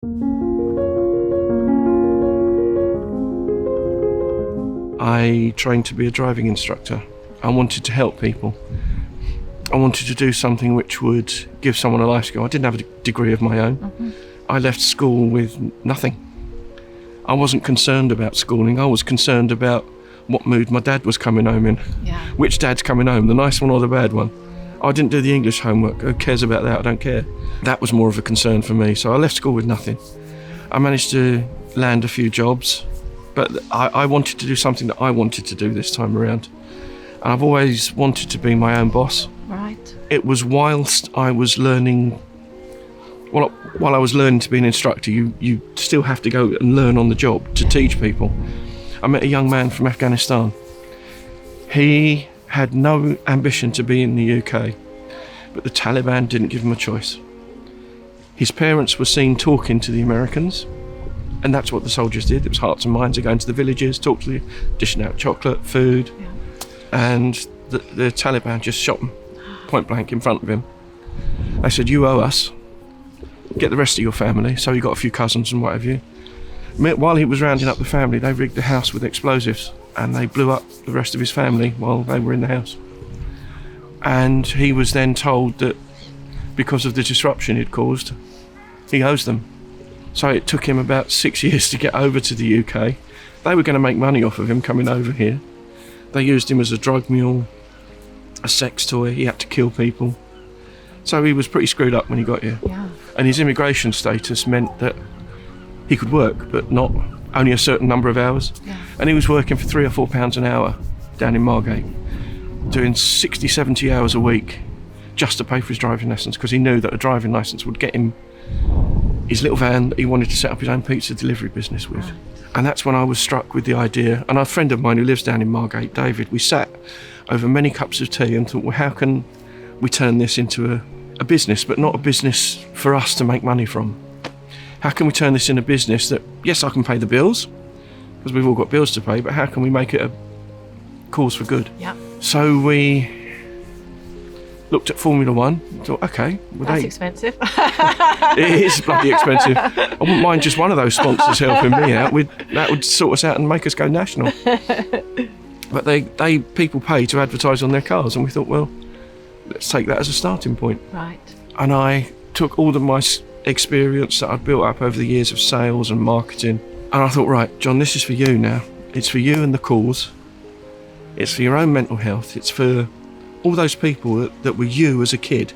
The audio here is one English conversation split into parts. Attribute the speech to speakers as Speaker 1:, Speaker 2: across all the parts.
Speaker 1: I trained to be a driving instructor. I wanted to help people. I wanted to do something which would give someone a life skill. I didn't have a degree of my own. Mm-hmm. I left school with nothing. I wasn't concerned about schooling. I was concerned about what mood my dad was coming home in.
Speaker 2: Yeah.
Speaker 1: Which dad's coming home, the nice one or the bad one? I didn't do the English homework. Who cares about that? I don't care. That was more of a concern for me. So I left school with nothing. I managed to land a few jobs, but I wanted to do something that I wanted to do this time around. And I've always wanted to be my own boss.
Speaker 2: Right.
Speaker 1: It was whilst I was learning, while I was learning to be an instructor, you still have to go and learn on the job to teach people. I met a young man from Afghanistan. He had no ambition to be in the UK, but the Taliban didn't give him a choice. His parents were seen talking to the Americans, and that's what the soldiers did. It was hearts and minds. They go into the villages, talk to the, dishing out chocolate, food, and the Taliban just shot him point blank in front of him. They said, "You owe us. Get the rest of your family." So he got a few cousins and what have you. While he was rounding up the family, they rigged the house with explosives and they blew up the rest of his family while they were in the house. And he was then told that because of the disruption he'd caused, he owes them. So it took him about 6 years to get over to the UK. They were going to make money off of him coming over here. They used him as a drug mule, a sex toy. He had to kill people. So he was pretty screwed up when he got here.
Speaker 2: Yeah.
Speaker 1: And his immigration status meant that he could work, but not only a certain number of hours.
Speaker 2: Yeah.
Speaker 1: And he was working for £3 or £4 an hour down in Margate, doing 60, 70 hours a week just to pay for his driving lessons, because he knew that a driving licence would get him his little van that he wanted to set up his own pizza delivery business with. Right. And that's when I was struck with the idea. And a friend of mine who lives down in Margate, David, we sat over many cups of tea and thought, well, how can we turn this into a business, but not a business for us to make money from? How can we turn this into a business that, yes, I can pay the bills, because we've all got bills to pay, but how can we make it a cause for good?
Speaker 2: Yeah.
Speaker 1: So we looked at Formula One, thought, okay. Well,
Speaker 2: that's expensive.
Speaker 1: It is bloody expensive. I wouldn't mind just one of those sponsors helping me out. That would sort us out and make us go national. But people pay to advertise on their cars, and we thought, well, let's take that as a starting point.
Speaker 2: Right.
Speaker 1: And I took all of my experience that I'd built up over the years of sales and marketing, and I thought, right, John, this is for you now. It's for you and the cause. It's for your own mental health. It's for all those people that were you as a kid,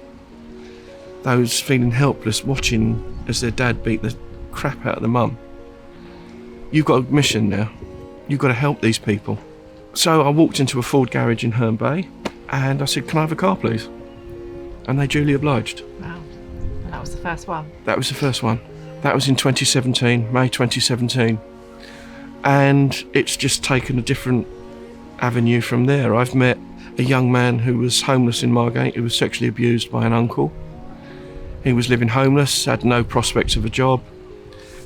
Speaker 1: those feeling helpless, watching as their dad beat the crap out of the mum. You've got a mission now. You've got to help these people. So I walked into a Ford garage in Herne Bay and I said, can I have a car, please? And they duly obliged.
Speaker 2: Wow. And that was the first one?
Speaker 1: That was the first one. That was in 2017, May 2017. And it's just taken a different avenue from there. I've met a young man who was homeless in Margate, who was sexually abused by an uncle. He was living homeless, had no prospects of a job,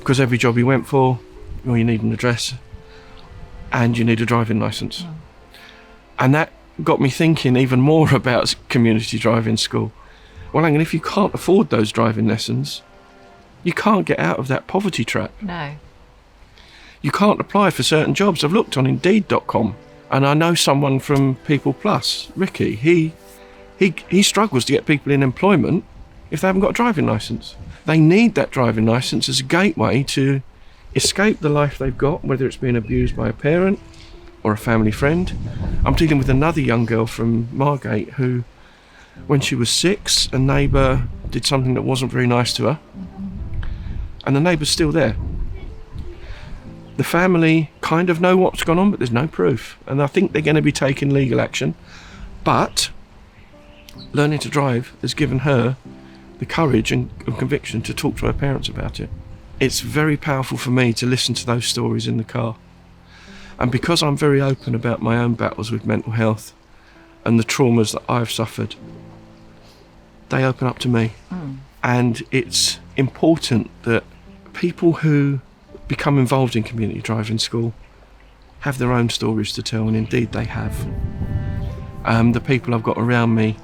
Speaker 1: because every job he went for, well, you need an address and you need a driving licence. Oh. And that got me thinking even more about community driving school. Well, hang on, if you can't afford those driving lessons, you can't get out of that poverty trap.
Speaker 2: No.
Speaker 1: You can't apply for certain jobs. I've looked on Indeed.com. And I know someone from People Plus, Ricky. He struggles to get people in employment if they haven't got a driving licence. They need that driving licence as a gateway to escape the life they've got, whether it's being abused by a parent or a family friend. I'm dealing with another young girl from Margate who, when she was 6, a neighbour did something that wasn't very nice to her. And the neighbour's still there. The family kind of know what's gone on, but there's no proof. And I think they're going to be taking legal action. But learning to drive has given her the courage and conviction to talk to her parents about it. It's very powerful for me to listen to those stories in the car. And because I'm very open about my own battles with mental health and the traumas that I've suffered, they open up to me. And it's important that people who become involved in community driving school have their own stories to tell, and indeed they have. The people I've got around me,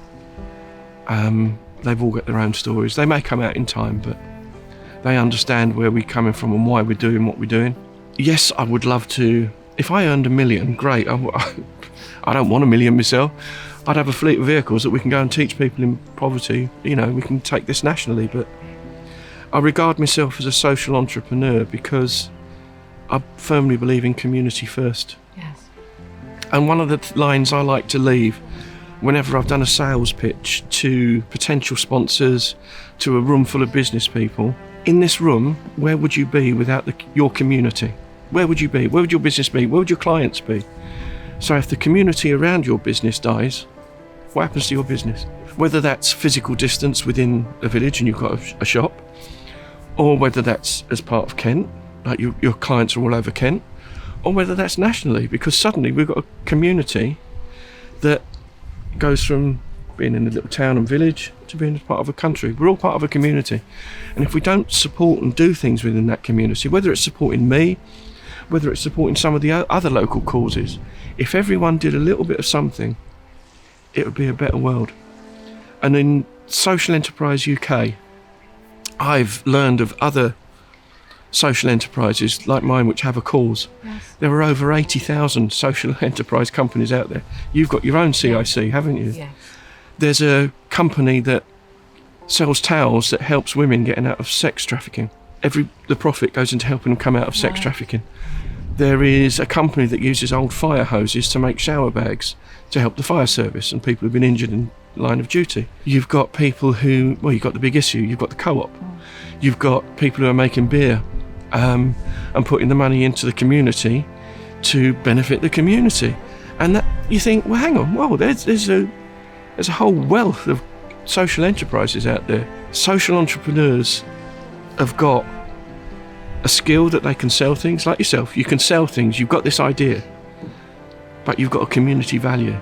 Speaker 1: they've all got their own stories. They may come out in time, but They understand where we're coming from and why we're doing what we're doing. Yes, I would love to. If I earned $1 million, great. I don't want $1 million myself. I'd have a fleet of vehicles that we can go and teach people in poverty. You know, we can take this nationally, but I regard myself as a social entrepreneur because I firmly believe in community first.
Speaker 2: Yes.
Speaker 1: And one of the lines I like to leave whenever I've done a sales pitch to potential sponsors, to a room full of business people, in this room, where would you be without your community? Where would you be? Where would your business be? Where would your clients be? So if the community around your business dies, what happens to your business? Whether that's physical distance within a village and you've got a shop, or whether that's as part of Kent, like your clients are all over Kent, or whether that's nationally, because suddenly we've got a community that goes from being in a little town and village to being part of a country. We're all part of a community. And if we don't support and do things within that community, whether it's supporting me, whether it's supporting some of the other local causes, if everyone did a little bit of something, it would be a better world. And in Social Enterprise UK, I've learned of other social enterprises like mine which have a cause.
Speaker 2: Yes.
Speaker 1: There are over 80,000 social enterprise companies out there. You've got your own CIC, haven't you?
Speaker 2: Yes.
Speaker 1: There's a company that sells towels that helps women getting out of sex trafficking. The profit goes into helping them come out of sex trafficking. There is a company that uses old fire hoses to make shower bags to help the fire service and people who've been injured in line of duty. You've got people who, well, you've got the big issue, you've got the co-op. You've got people who are making beer and putting the money into the community to benefit the community. And that you think, well, hang on, well, there's a whole wealth of social enterprises out there. Social entrepreneurs have got a skill that they can sell things, like yourself. You can sell things, you've got this idea, but you've got a community value.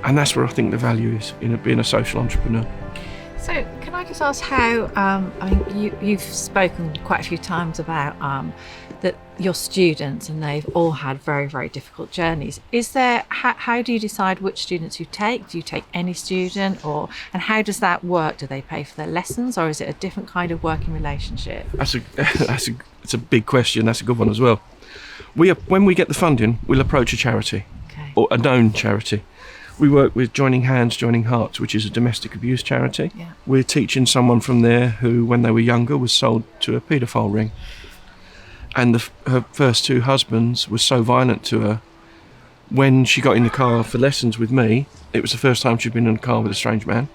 Speaker 1: And that's where I think the value is in being a social entrepreneur.
Speaker 2: So can I just ask how, you've spoken quite a few times about that your students, and they've all had very, very difficult journeys. Is there, how do you decide which students you take? Do you take any student, and how does that work? Do they pay for their lessons, or is it a different kind of working relationship?
Speaker 1: That's a big question. That's a good one as well. When we get the funding, we'll approach a charity,
Speaker 2: Okay.
Speaker 1: or a known charity. We work with Joining Hands, Joining Hearts, which is a domestic abuse charity.
Speaker 2: Yeah.
Speaker 1: We're teaching someone from there who, when they were younger, was sold to a paedophile ring. And her first two husbands were so violent to her, when she got in the car for lessons with me, it was the first time she'd been in a car with a strange man.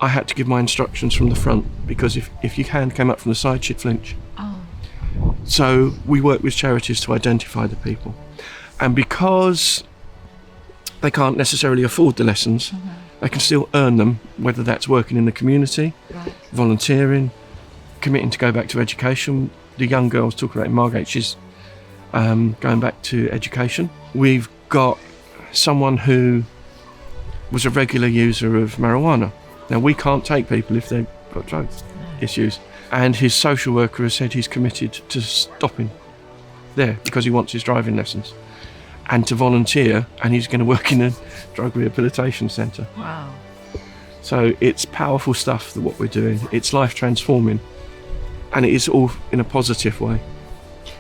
Speaker 1: I had to give my instructions from the front, because if your hand came up from the side, she'd flinch.
Speaker 2: Oh.
Speaker 1: So we work with charities to identify the people. And because they can't necessarily afford the lessons, they can still earn them, whether that's working in the community,
Speaker 2: Right.
Speaker 1: volunteering, committing to go back to education. The young girl I was talking about in Margate, she's going back to education. We've got someone who was a regular user of marijuana. Now, we can't take people if they've got drug issues. And his social worker has said he's committed to stopping there because he wants his driving lessons and to volunteer, and he's going to work in a drug rehabilitation centre.
Speaker 2: Wow.
Speaker 1: So it's powerful stuff, what we're doing. It's life transforming, and it is all in a positive way.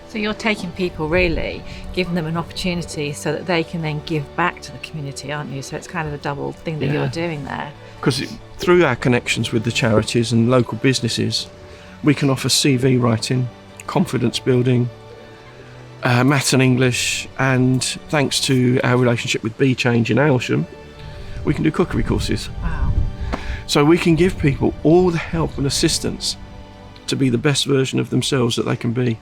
Speaker 2: So you're taking people, really, giving them an opportunity so that they can then give back to the community, aren't you? So it's kind of a double thing that you're doing there.
Speaker 1: Because through our connections with the charities and local businesses, we can offer CV writing, confidence building, maths and English, and thanks to our relationship with Bee Change in Aylsham, we can do cookery courses.
Speaker 2: Wow.
Speaker 1: So we can give people all the help and assistance to be the best version of themselves that they can be.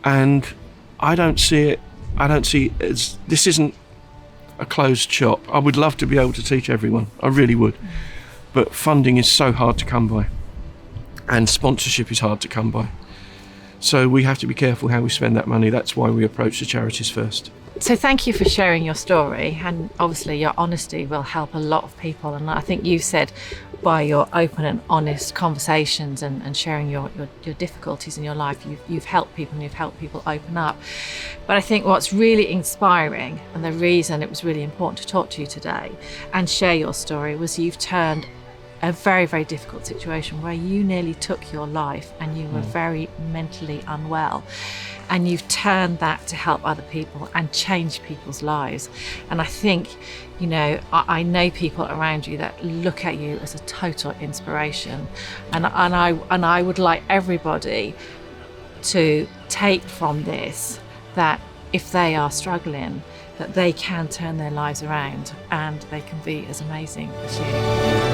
Speaker 1: And I don't see it as, this isn't a closed shop. I would love to be able to teach everyone, I really would. But funding is so hard to come by, and sponsorship is hard to come by. So we have to be careful how we spend that money. That's why we approach the charities first.
Speaker 2: So thank you for sharing your story, and obviously your honesty will help a lot of people. And I think you said by your open and honest conversations and sharing your difficulties in your life, you've helped people, and you've helped people open up. But I think what's really inspiring, and the reason it was really important to talk to you today and share your story, was you've turned a very, very difficult situation where you nearly took your life and you were very mentally unwell, and you've turned that to help other people and change people's lives. And I think, you know, I know people around you that look at you as a total inspiration, and I would like everybody to take from this that if they are struggling, that they can turn their lives around and they can be as amazing as you.